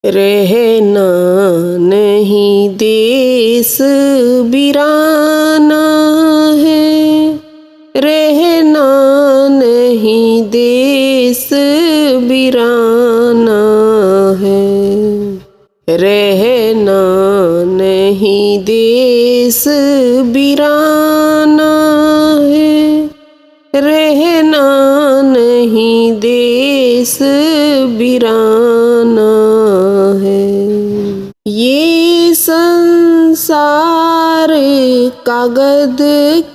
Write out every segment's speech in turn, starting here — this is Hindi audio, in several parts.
रहना नहीं देश वीराना है, रहना नहीं देश वीराना है, रहना नहीं देश वीराना है, रहना नहीं देश वीराना है। ये संसार कागज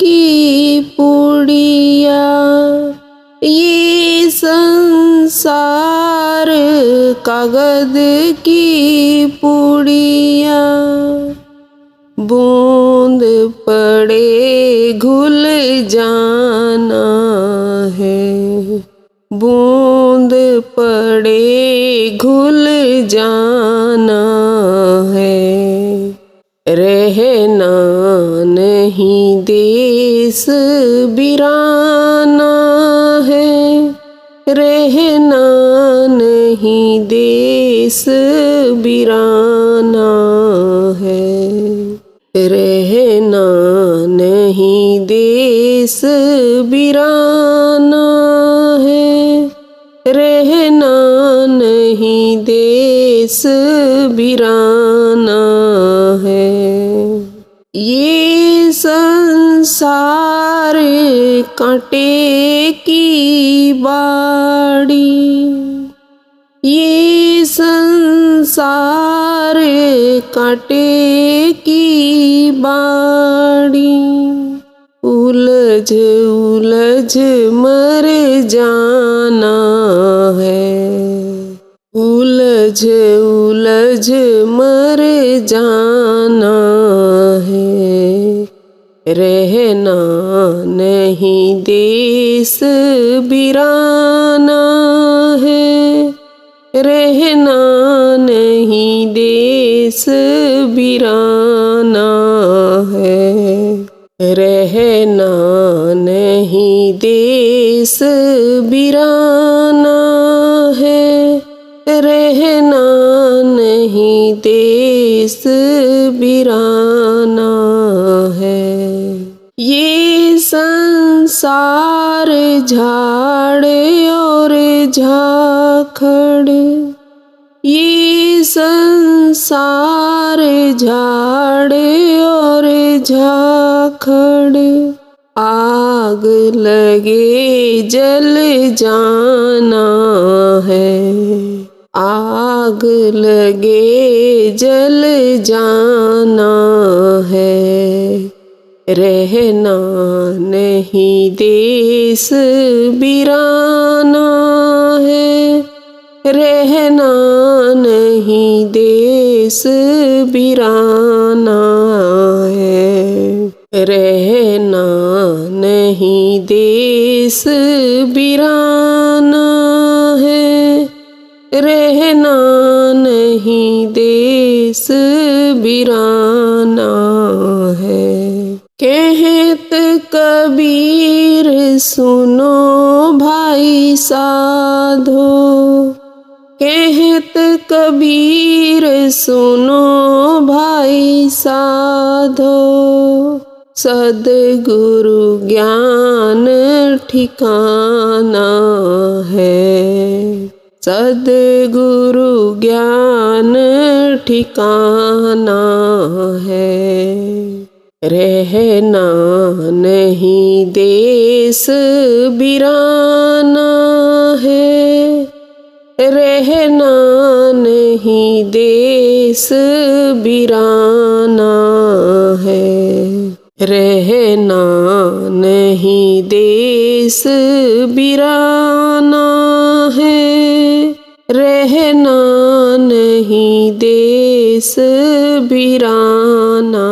की पुड़िया, ये संसार कागज की पुड़िया, बूंद पड़े घुल जाना है, बूंद पड़े घुल जाना है, रहना नहीं देश वीराना है, रहना नहीं देश वीराना है, रहना नहीं देश वीराना है, रहना नहीं देश वीराना है। ये संसार कांटे की बाड़ी, ये संसार कांटे की बाड़ी, उलझ उलझ मर जाना है, उलझ उलझ मर जाना है, रहना नहीं देश वीराना है, रहना नहीं देश वीराना है, रहना नहीं देश वीराना है, रहना नहीं देश वीराना है। ये संसार झाड़ और झाखड़, ये संसार झाड़ और झाखड़, आग लगे जल जाना है, आग लगे जल जाना है, रहना नहीं देश वीराना है, रहना नहीं देश वीराना है, रहना नहीं देश वीराना है, रहना नहीं देश वीराना है। कहत कबीर सुनो भाई साधो, कहत कबीर सुनो भाई साधो, सद्गुरु ज्ञान ठिकाना है, सद्गुरु ज्ञान ठिकाना है, रहना नहीं देश वीराना है, रहना नहीं देश वीराना है, रहना नहीं देश वीराना है, रहना नहीं देश वीराना